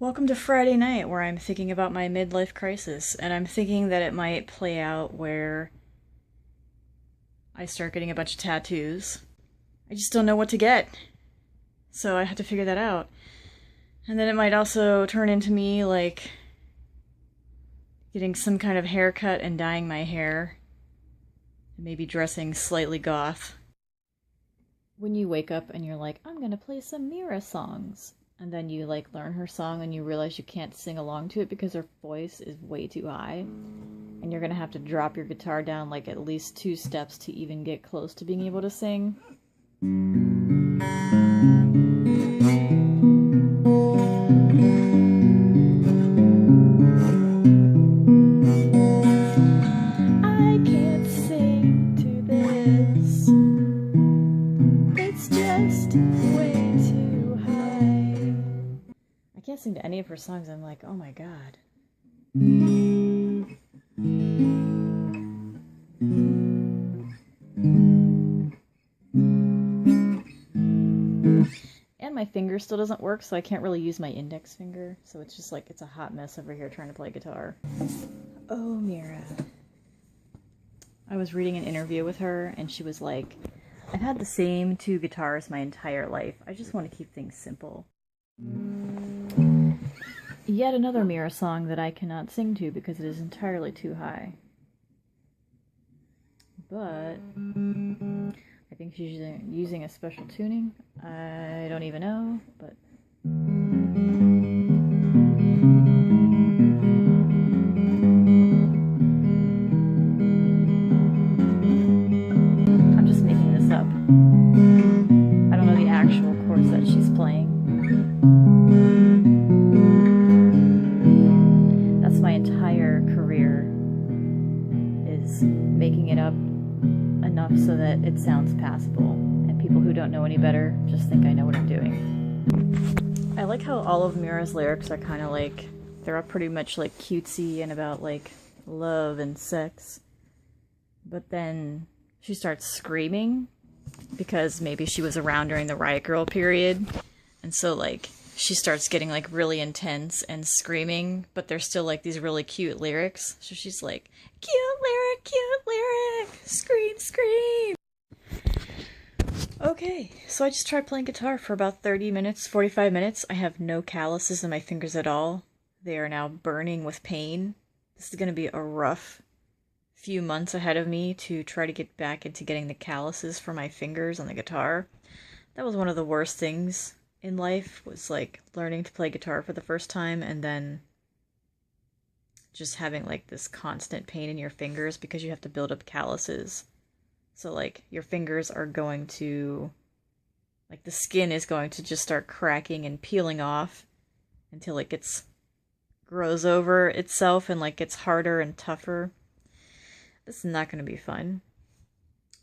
Welcome to Friday night, where I'm thinking about my midlife crisis, and I'm thinking that it might play out where I start getting a bunch of tattoos. I just don't know what to get, so I have to figure that out. And then it might also turn into me, like, getting some kind of haircut and dyeing my hair, and maybe dressing slightly goth. When you wake up and you're like, I'm gonna play some Mira songs. And then you learn her song and you realize you can't sing along to it because her voice is way too high. And you're gonna have to drop your guitar down at least 2 steps to even get close to being able to sing. I can't sing to this. It's just way too high. I can't sing to any of her songs. I'm like, oh my god. And my finger still doesn't work, so I can't really use my index finger. So it's just it's a hot mess over here trying to play guitar. Oh, Mira. I was reading an interview with her, and she was like, I've had the same 2 guitars my entire life. I just want to keep things simple. Yet another Mira song that I cannot sing to because it is entirely too high. But I think she's using a special tuning. I don't even know, but I'm just making this up. I don't know the actual chords that she's playing. That's my entire career, is making it up enough so that it sounds passable, and people who don't know any better just think I know what I'm doing. I like how all of Mira's lyrics are kind of they're all pretty much cutesy and about love and sex, but then she starts screaming because maybe she was around during the Riot Grrrl period, and so she starts getting really intense and screaming, but there's still these really cute lyrics. So she's like, cute lyric, scream, scream. Okay, so I just tried playing guitar for about 30 minutes, 45 minutes. I have no calluses in my fingers at all. They are now burning with pain. This is going to be a rough few months ahead of me to try to get back into getting the calluses for my fingers on the guitar. That was one of the worst things in life, was learning to play guitar for the first time and then just having this constant pain in your fingers because you have to build up calluses. So your fingers are going to, the skin is going to just start cracking and peeling off until it grows over itself and gets harder and tougher. This is not going to be fun.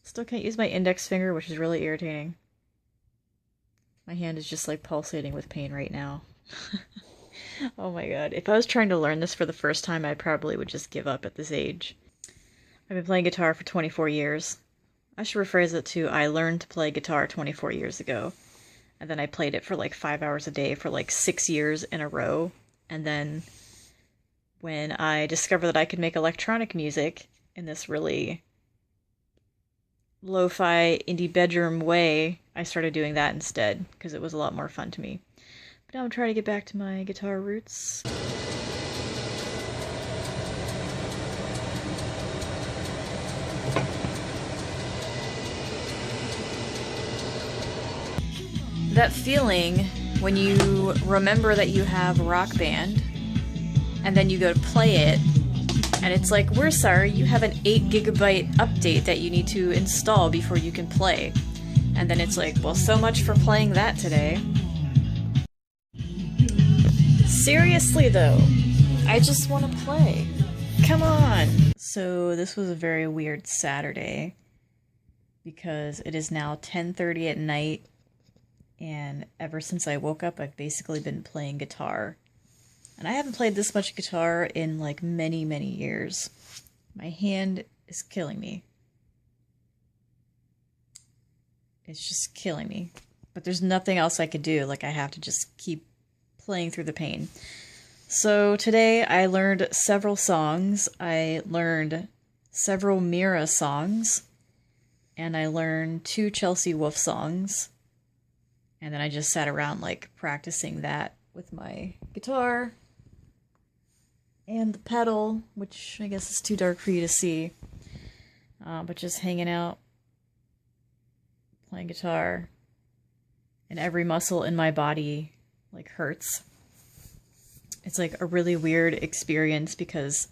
Still can't use my index finger, which is really irritating. My hand is just pulsating with pain right now. Oh my god. If I was trying to learn this for the first time, I probably would just give up at this age. I've been playing guitar for 24 years. I should rephrase it to, I learned to play guitar 24 years ago. And then I played it for 5 hours a day for 6 years in a row. And then when I discovered that I could make electronic music in this really lo-fi indie bedroom way, I started doing that instead because it was a lot more fun to me. But now I'm trying to get back to my guitar roots. That feeling when you remember that you have Rock Band and then you go to play it and it's we're sorry, you have an 8 gigabyte update that you need to install before you can play. And then it's well, so much for playing that today. Seriously though, I just want to play. Come on! So this was a very weird Saturday because it is now 10:30 at night, and ever since I woke up I've basically been playing guitar. And I haven't played this much guitar in many, many years. My hand is killing me. It's just killing me. But there's nothing else I could do. I have to just keep playing through the pain. So today I learned several songs. I learned several Mira songs, and I learned 2 Chelsea Wolfe songs. And then I just sat around like practicing that with my guitar and the pedal, which I guess is too dark for you to see. But just hanging out, playing guitar, and every muscle in my body like hurts. It's like a really weird experience because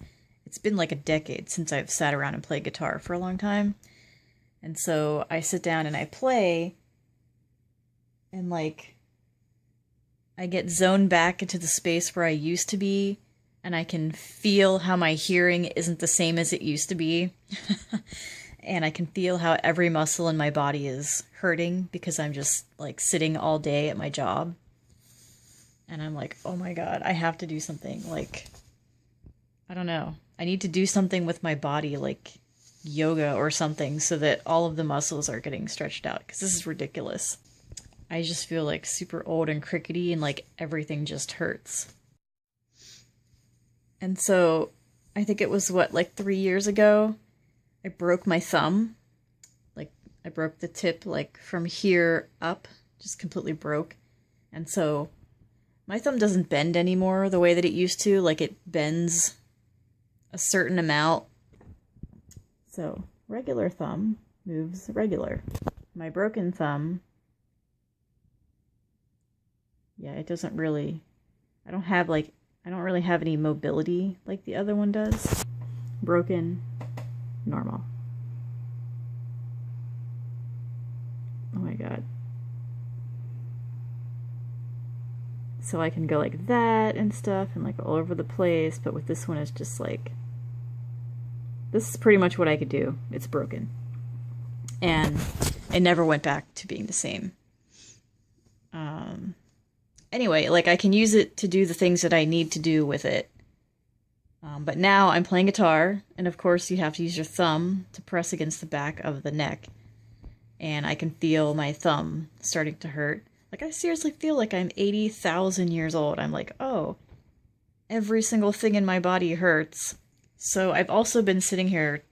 it's been like a decade since I've sat around and played guitar for a long time. And so I sit down and I play, and like I get zoned back into the space where I used to be, and I can feel how my hearing isn't the same as it used to be. And I can feel how every muscle in my body is hurting because I'm just like sitting all day at my job. And I'm like, oh my God, I have to do something. Like, I don't know. I need to do something with my body, like yoga or something, so that all of the muscles are getting stretched out, because this is ridiculous. I just feel like super old and crickety, and like everything just hurts. And so I think it was like 3 years ago, I broke my thumb. Like I broke the tip like from here up, just completely broke. And so my thumb doesn't bend anymore the way that it used to. Like it bends a certain amount. So regular thumb moves regular. My broken thumb, yeah, it doesn't really, I don't really have any mobility like the other one does. Broken, normal. Oh my God. So I can go like that and stuff and like all over the place, but with this one it's just like, this is pretty much what I could do. It's broken. And it never went back to being the same. Anyway, like I can use it to do the things that I need to do with it. But now I'm playing guitar, and of course you have to use your thumb to press against the back of the neck. And I can feel my thumb starting to hurt. Like I seriously feel like I'm 80,000 years old. I'm like, oh, every single thing in my body hurts. So I've also been sitting here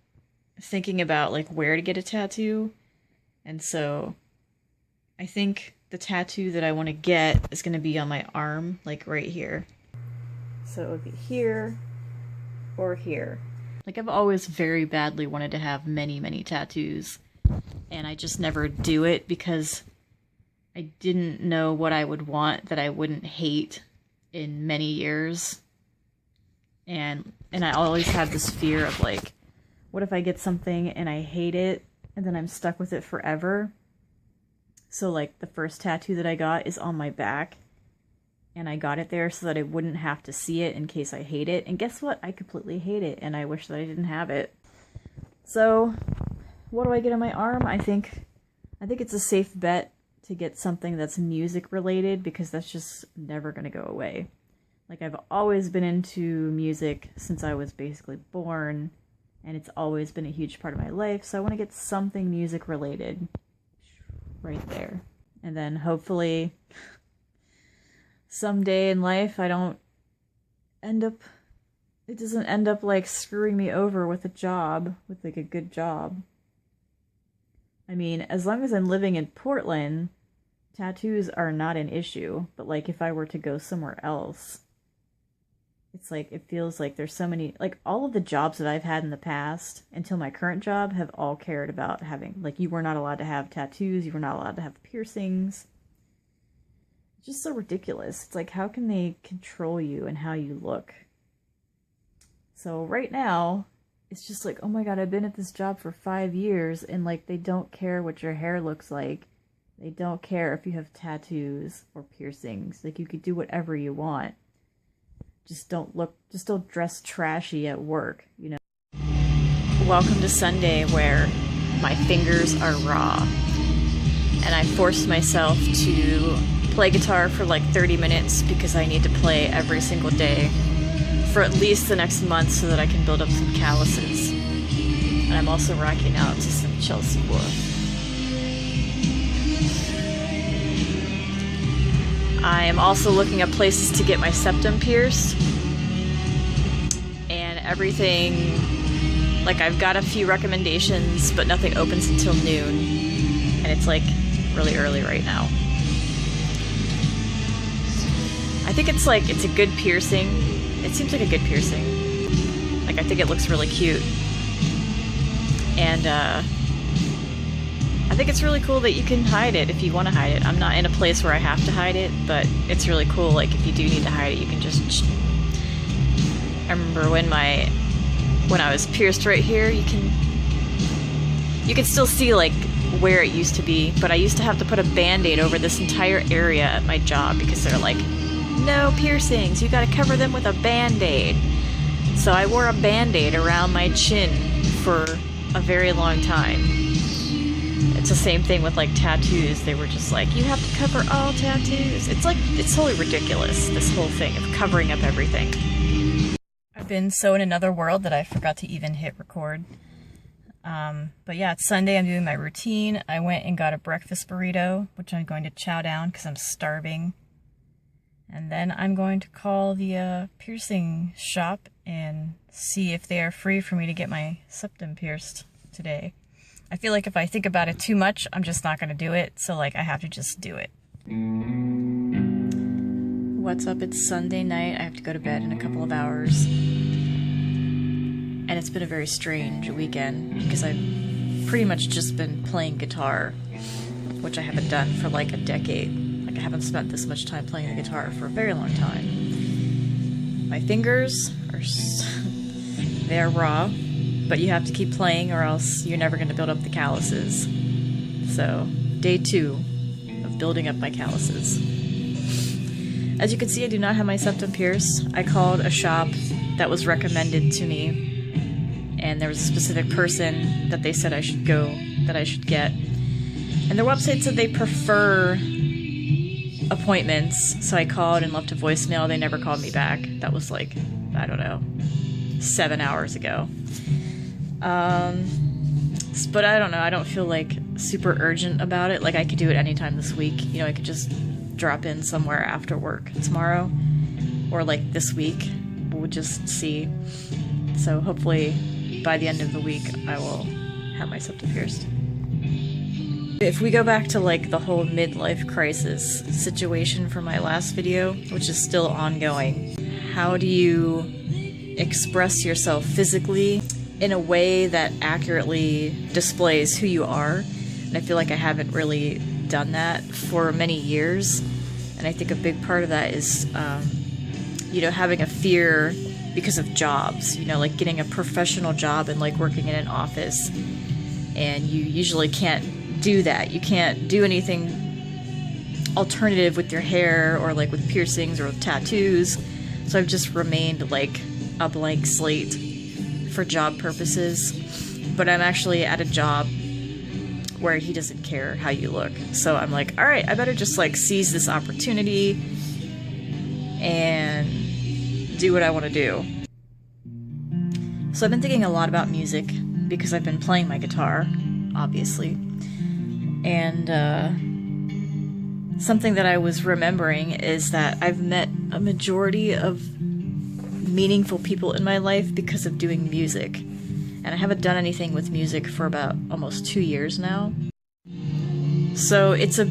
thinking about like where to get a tattoo. And so I think the tattoo that I want to get is going to be on my arm, like right here. So it would be here or here. Like I've always very badly wanted to have many, many tattoos, and I just never do it because I didn't know what I would want that I wouldn't hate in many years. And I always had this fear of like, what if I get something and I hate it and then I'm stuck with it forever? So like the first tattoo that I got is on my back, and I got it there so that I wouldn't have to see it in case I hate it. And guess what? I completely hate it, and I wish that I didn't have it. So what do I get on my arm? I think it's a safe bet to get something that's music related, because that's just never going to go away. Like I've always been into music since I was basically born, and it's always been a huge part of my life. So I want to get something music related right there. And then hopefully someday in life it doesn't end up like screwing me over with a job, with like a good job. I mean, as long as I'm living in Portland, tattoos are not an issue. But like if I were to go somewhere else, it's like, it feels like there's so many, like all of the jobs that I've had in the past until my current job have all cared about having, like, you were not allowed to have tattoos, you were not allowed to have piercings. It's just so ridiculous. It's like, how can they control you and how you look? So right now, it's just like, oh my God, I've been at this job for 5 years, and like they don't care what your hair looks like. They don't care if you have tattoos or piercings. Like you could do whatever you want. Just don't dress trashy at work, you know. Welcome to Sunday, where my fingers are raw. And I forced myself to play guitar for like 30 minutes because I need to play every single day for at least the next month so that I can build up some calluses. And I'm also rocking out to some Chelsea Wolfe. I am also looking at places to get my septum pierced. And everything, like I've got a few recommendations, but nothing opens until noon. And it's like really early right now. I think it's a good piercing. It seems like a good piercing. Like I think it looks really cute. And I think it's really cool that you can hide it if you want to hide it. I'm not in a place where I have to hide it, but it's really cool. Like if you do need to hide it, you can just... I remember when I was pierced right here, you can still see like where it used to be, but I used to have to put a band-aid over this entire area at my job because they're like, no piercings, you gotta cover them with a band-aid. So I wore a band-aid around my chin for a very long time. It's the same thing with like tattoos. They were just like, you have to cover all tattoos. It's totally ridiculous, this whole thing of covering up everything. I've been so in another world that I forgot to even hit record. But yeah, it's Sunday, I'm doing my routine. I went and got a breakfast burrito, which I'm going to chow down because I'm starving. And then I'm going to call the piercing shop and see if they are free for me to get my septum pierced today. I feel like if I think about it too much, I'm just not going to do it. So like I have to just do it. What's up? It's Sunday night. I have to go to bed in a couple of hours. And it's been a very strange weekend because I've pretty much just been playing guitar, which I haven't done for like a decade. Like I haven't spent this much time playing the guitar for a very long time. My fingers are they're raw, but you have to keep playing or else you're never going to build up the calluses. So, day 2 of building up my calluses. As you can see, I do not have my septum pierced. I called a shop that was recommended to me, and there was a specific person that they said I should get. And their website said they prefer appointments, so I called and left a voicemail. They never called me back. That was like, I don't know, 7 hours ago. But I don't know, I don't feel like super urgent about it. Like I could do it anytime this week. You know, I could just drop in somewhere after work tomorrow or like this week. We'll just see. So hopefully by the end of the week I will have my septum pierced. If we go back to like the whole midlife crisis situation from my last video, which is still ongoing, how do you express yourself physically in a way that accurately displays who you are? And I feel like I haven't really done that for many years. And I think a big part of that is, you know, having a fear because of jobs, you know, like getting a professional job and like working in an office. And you usually can't do that. You can't do anything alternative with your hair or like with piercings or with tattoos. So I've just remained like a blank slate for job purposes. But I'm actually at a job where he doesn't care how you look. So I'm like, all right, I better just like seize this opportunity and do what I want to do. So I've been thinking a lot about music because I've been playing my guitar, obviously. And something that I was remembering is that I've met a majority of meaningful people in my life because of doing music. And I haven't done anything with music for about almost 2 years now. So it's a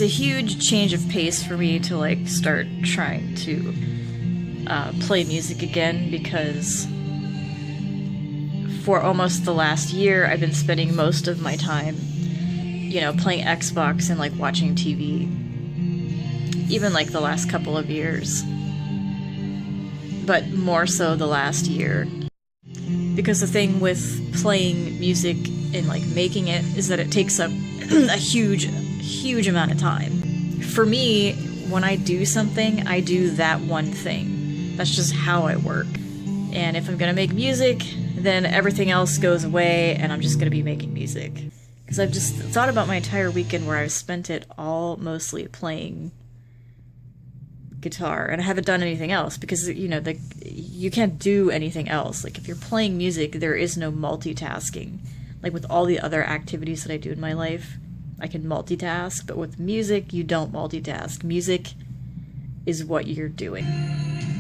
huge change of pace for me to like start trying to play music again, because for almost the last year I've been spending most of my time, you know, playing Xbox and like watching TV. Even like the last couple of years. But more so the last year. Because the thing with playing music and like making it is that it takes up a huge amount of time. For me, when I do something, I do that one thing. That's just how I work. And if I'm gonna make music, then everything else goes away and I'm just gonna be making music. Because I've just thought about my entire weekend where I've spent it all mostly playing guitar, and I haven't done anything else because, you know, you can't do anything else. Like, if you're playing music, there is no multitasking. Like, with all the other activities that I do in my life, I can multitask, but with music, you don't multitask. Music is what you're doing.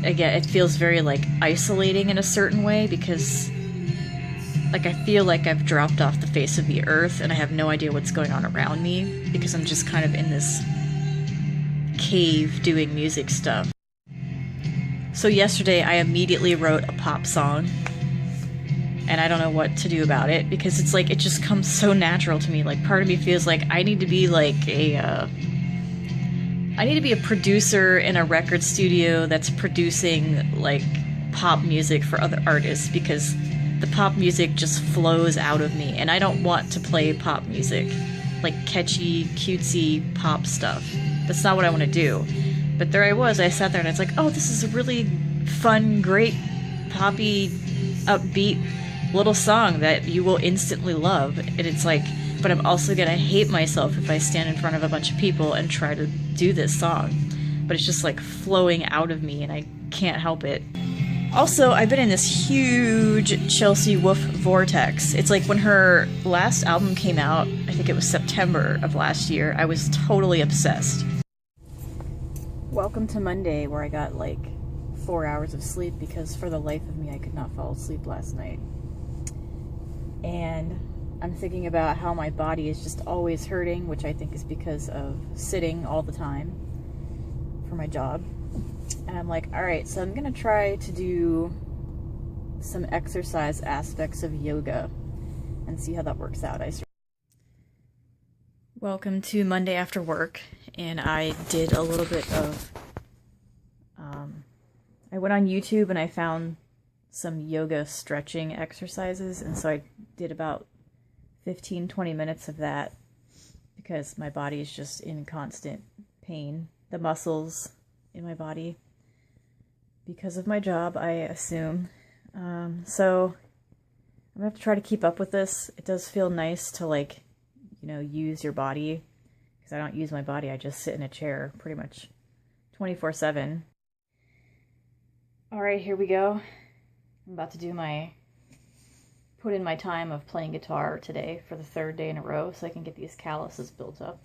Again, it feels very like isolating in a certain way because like I feel like I've dropped off the face of the earth and I have no idea what's going on around me because I'm just kind of in this cave doing music stuff. So yesterday I immediately wrote a pop song and I don't know what to do about it because it's like it just comes so natural to me. Like part of me feels like I need to be like a producer in a record studio that's producing like pop music for other artists because the pop music just flows out of me and I don't want to play pop music, like catchy, cutesy pop stuff. That's not what I want to do. But there I sat there and it's like, oh, this is a really fun, great, poppy, upbeat little song that you will instantly love. And it's like, but I'm also gonna hate myself if I stand in front of a bunch of people and try to do this song. But it's just like flowing out of me and I can't help it. Also, I've been in this huge Chelsea Wolfe vortex. It's like when her last album came out, I think it was September of last year, I was totally obsessed. Welcome to Monday, where I got like 4 hours of sleep because for the life of me I could not fall asleep last night. And I'm thinking about how my body is just always hurting, which I think is because of sitting all the time for my job. And I'm like, alright, so I'm gonna try to do some exercise aspects of yoga and see how that works out. Welcome to Monday after work, and I did a little bit of, I went on YouTube and I found some yoga stretching exercises, and so I did about 15-20 minutes of that because my body is just in constant pain. The muscles in my body because of my job, I assume. So I'm gonna have to try to keep up with this. It does feel nice to like, you know, use your body because I don't use my body. I just sit in a chair pretty much 24/7. All right, here we go. I'm about to do put in my time of playing guitar today for the 3rd day in a row so I can get these calluses built up.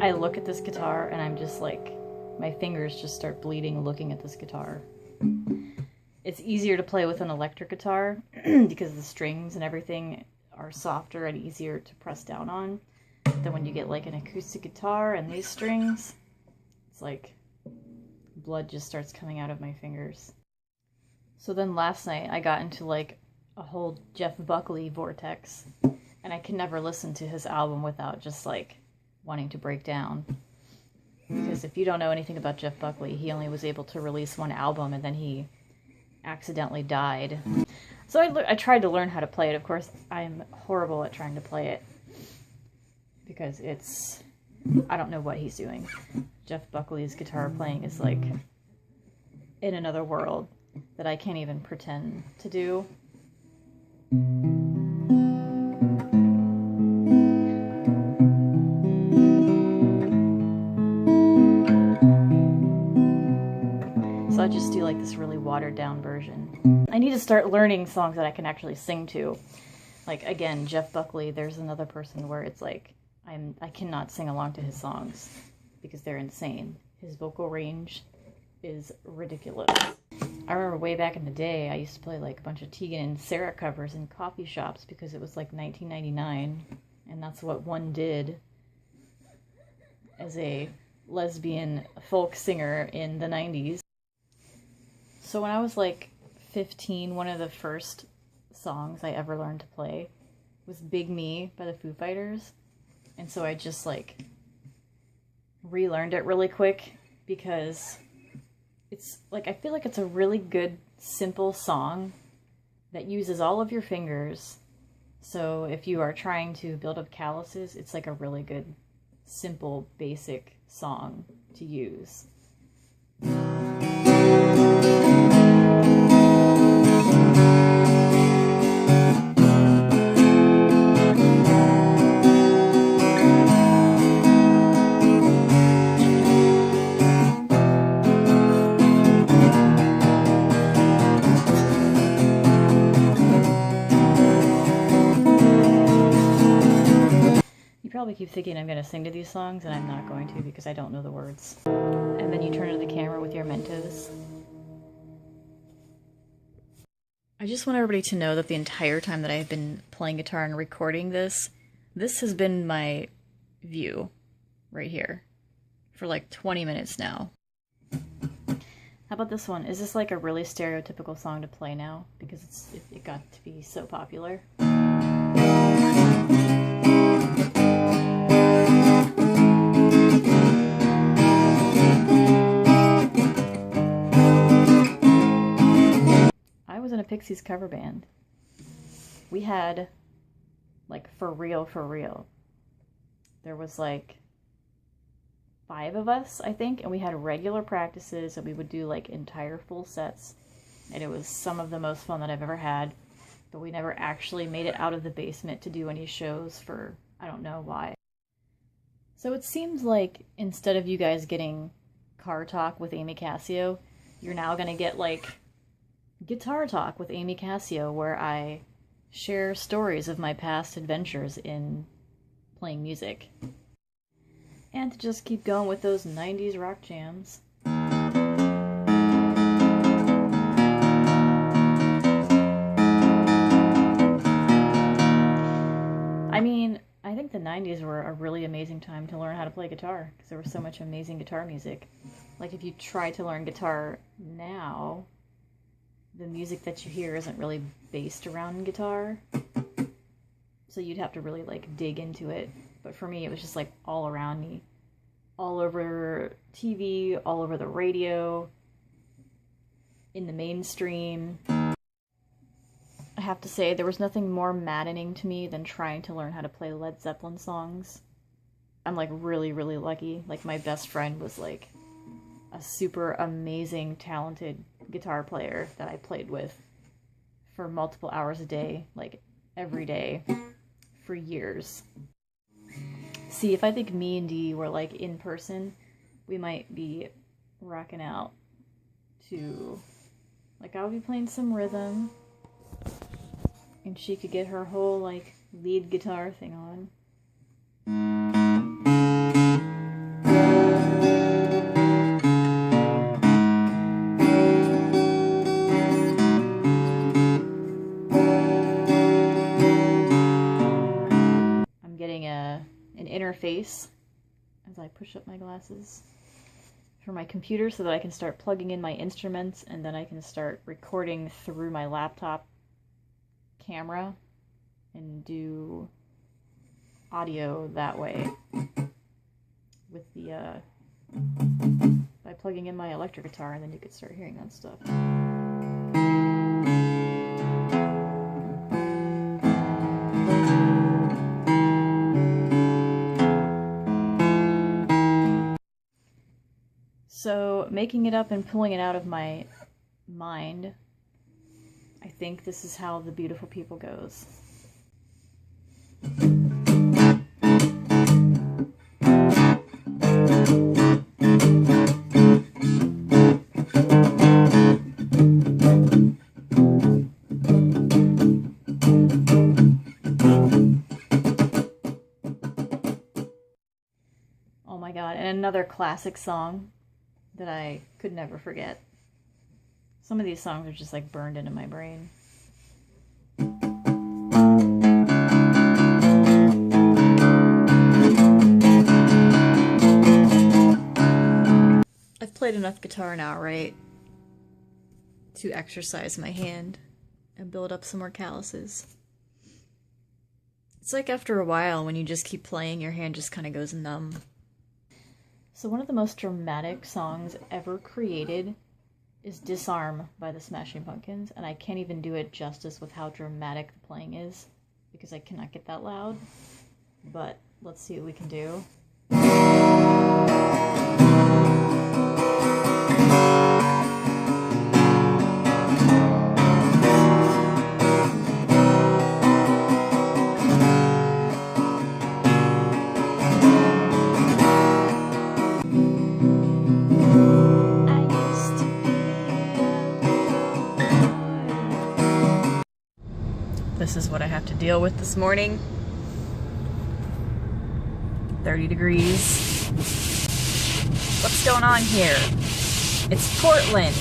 I look at this guitar and I'm just like, my fingers just start bleeding looking at this guitar. It's easier to play with an electric guitar because the strings and everything are softer and easier to press down on than when you get like an acoustic guitar and these strings. It's like blood just starts coming out of my fingers. So then last night I got into like a whole Jeff Buckley vortex, and I can never listen to his album without just like wanting to break down. Because if you don't know anything about Jeff Buckley, he only was able to release one album and then he accidentally died. So I tried to learn how to play it. Of course, I'm horrible at trying to play it because I don't know what he's doing. Jeff Buckley's guitar playing is like in another world that I can't even pretend to do. So I just do like this really watered down version. I need to start learning songs that I can actually sing to. Like again, Jeff Buckley, there's another person where it's like I cannot sing along to his songs because they're insane. His vocal range is ridiculous. I remember way back in the day, I used to play like a bunch of Tegan and Sarah covers in coffee shops because it was like 1999, and that's what one did as a lesbian folk singer in the 90s. So when I was like 15, one of the first songs I ever learned to play was Big Me by the Foo Fighters. And so I just like relearned it really quick because it's like, I feel like it's a really good, simple song that uses all of your fingers. So if you are trying to build up calluses, it's like a really good, simple, basic song to use. You probably keep thinking I'm going to sing to these songs, and I'm not going to because I don't know the words. And then you turn to the camera with your Mentos. I just want everybody to know that the entire time that I've been playing guitar and recording this has been my view right here for like 20 minutes now. How about this one? Is this like a really stereotypical song to play now? Because it got to be so popular. I was in a Pixies cover band. We had, like, for real, there was like 5 of us, I think, and we had regular practices, and we would do like entire full sets, and it was some of the most fun that I've ever had, but we never actually made it out of the basement to do any shows for, I don't know why. So it seems like instead of you guys getting car talk with Amy Kasio, you're now gonna get like guitar talk with Amy Kasio, where I share stories of my past adventures in playing music. And to just keep going with those 90s rock jams. I mean, I think the 90s were a really amazing time to learn how to play guitar, because there was so much amazing guitar music. Like, if you try to learn guitar now, the music that you hear isn't really based around guitar, so you'd have to really like dig into it. But for me, it was just like all around me, all over TV, all over the radio, in the mainstream. I have to say, there was nothing more maddening to me than trying to learn how to play Led Zeppelin songs. I'm like really lucky. Like, my best friend was like a super amazing, talented guitar player that I played with for multiple hours a day, like every day, for years. See, if I think me and Dee were like in person, we might be rocking out to, like, I would be playing some rhythm, and she could get her whole like lead guitar thing on. Interface as I push up my glasses for my computer so that I can start plugging in my instruments, and then I can start recording through my laptop camera and do audio that way with the by plugging in my electric guitar, and then you could start hearing that stuff. So, making it up and pulling it out of my mind, I think this is how The Beautiful People goes. Oh my god, and another classic song that I could never forget. Some of these songs are just like burned into my brain. I've played enough guitar now, right, to exercise my hand and build up some more calluses. It's like after a while, when you just keep playing, your hand just kind of goes numb. So one of the most dramatic songs ever created is Disarm by the Smashing Pumpkins, and I can't even do it justice with how dramatic the playing is, because I cannot get that loud, but let's see what we can do. this is what I have to deal with this morning. 30 degrees. What's going on here? It's Portland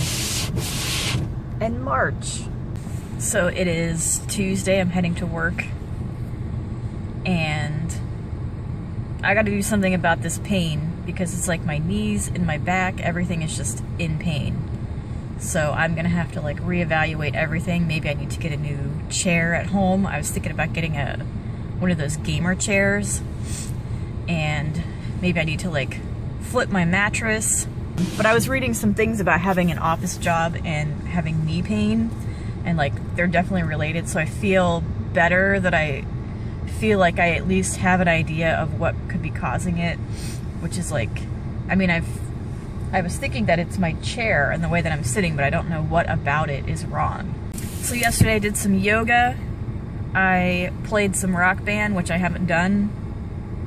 and March. So it is Tuesday, I'm heading to work, and I gotta do something about this pain because it's like my knees and my back, everything is just in pain. So I'm gonna have to like reevaluate everything. Maybe I need to get a new chair at home. I was thinking about getting one of those gamer chairs, and maybe I need to like flip my mattress. But I was reading some things about having an office job and having knee pain, and like they're definitely related, so I feel better that I feel like I at least have an idea of what could be causing it, which is like, I mean, I was thinking that it's my chair and the way that I'm sitting, but I don't know what about it is wrong. So yesterday I did some yoga, I played some rock band, which I haven't done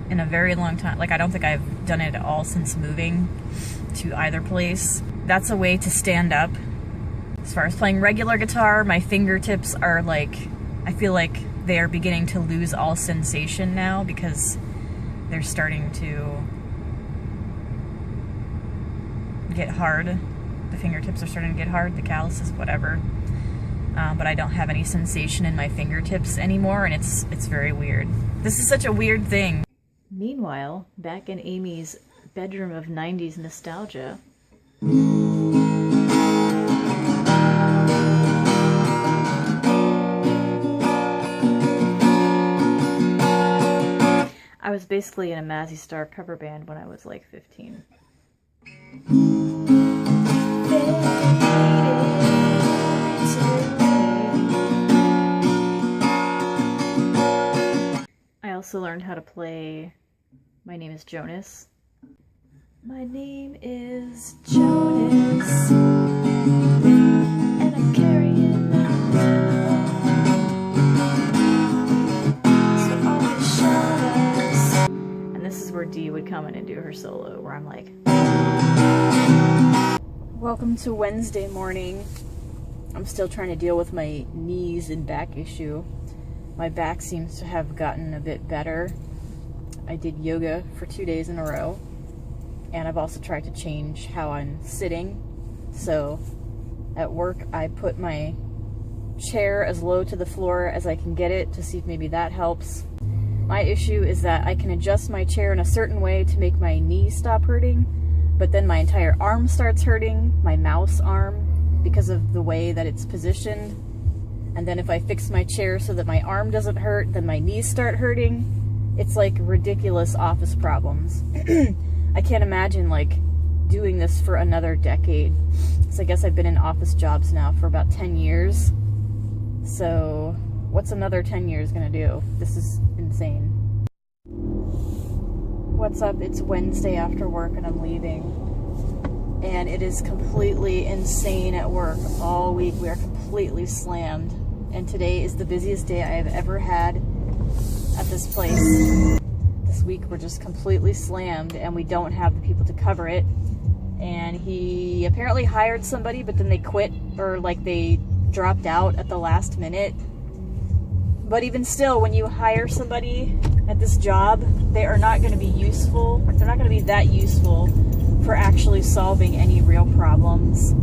in a very long time. Like, I don't think I've done it at all since moving to either place. That's a way to stand up. As far as playing regular guitar, my fingertips are like, I feel like they are beginning to lose all sensation now because they're starting to get hard. The fingertips are starting to get hard, the calluses, whatever. But I don't have any sensation in my fingertips anymore, and it's very weird. This is such a weird thing. Meanwhile, back in Amy's bedroom of 90s nostalgia, I was basically in a Mazzy Star cover band when I was like 15. I also learned how to play My Name is Jonas. My name is Jonas, and I'm carrying my so all the shadows. And this is where Dee would come in and do her solo, where I'm like, welcome to Wednesday morning. I'm still trying to deal with my knees and back issue. My back seems to have gotten a bit better. I did yoga for 2 days in a row, and I've also tried to change how I'm sitting. So at work I put my chair as low to the floor as I can get it to see if maybe that helps. My issue is that I can adjust my chair in a certain way to make my knee stop hurting, but then my entire arm starts hurting, my mouse arm, because of the way that it's positioned. And then if I fix my chair so that my arm doesn't hurt, then my knees start hurting. It's like ridiculous office problems. I can't imagine like doing this for another decade. So I guess I've been in office jobs now for about 10 years. So what's another 10 years gonna do? This is insane. What's up? It's Wednesday after work and I'm leaving. And it is completely insane at work. All week we are completely slammed. And today is the busiest day I have ever had at this place. This week we're just completely slammed and we don't have the people to cover it. And he apparently hired somebody, but then they quit, or like they dropped out at the last minute. But even still, when you hire somebody at this job, they are not going to be useful. They're not going to be that useful for actually solving any real problems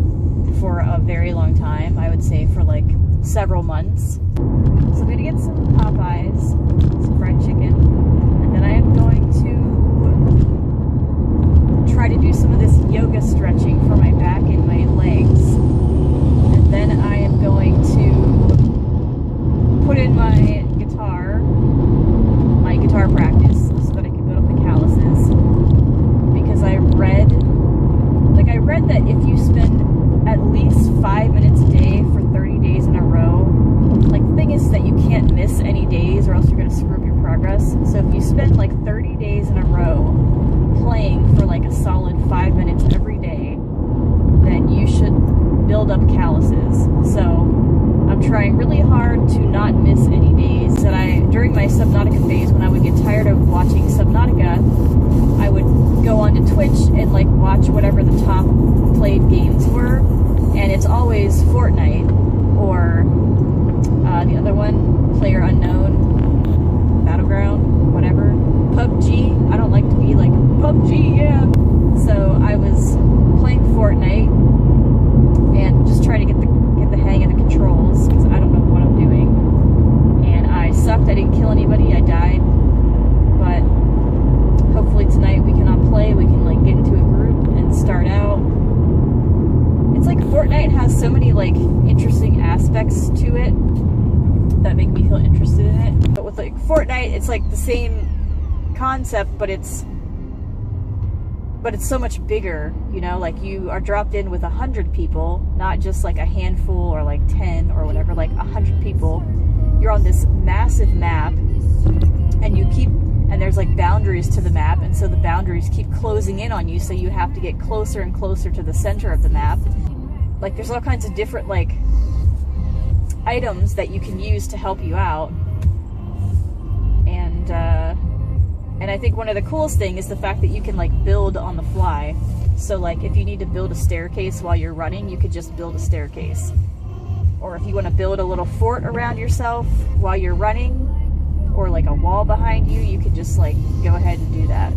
for a very long time. I would say for like several months. So I'm going to get some Popeyes, some fried chicken, and then I am going to try to do some of this yoga stretching for my back and my legs. And then I am going to put in my guitar practice so that I can build up the calluses. Because I read that if you spend at least 5 minutes a day for 30 days in a row, like the thing is that you can't miss any days or else you're going to screw up your progress. So if you spend like 30 days in a row playing for like a solid 5 minutes every day, then you should build up calluses. So I'm trying really hard to not miss any days. That during my Subnautica phase, when I would get tired of watching Subnautica, I would go onto Twitch and like watch whatever the top played games were, and it's always Fortnite or The other one, Player Unknown, Battleground, whatever. PUBG, I don't like to be like, PUBG, yeah! So I was playing Fortnite and just trying to get the hang of the controls, because I don't know what I'm doing. And I sucked, I didn't kill anybody, I died. But hopefully tonight we can all play, we can like get into a group and start out. It's like Fortnite has so many like interesting aspects to it that make me feel interested in it. But with like Fortnite, it's like the same concept, but it's so much bigger, you know, like you are dropped in with 100 people, not just like a handful or like 10 or whatever, like 100 people. You're on this massive map, and there's like boundaries to the map, and so the boundaries keep closing in on you, so you have to get closer and closer to the center of the map. Like there's all kinds of different like items that you can use to help you out, and I think one of the coolest thing is the fact that you can like build on the fly. So like if you need to build a staircase while you're running, you could just build a staircase. Or if you want to build a little fort around yourself while you're running, or like a wall behind you, you could just like go ahead and do that.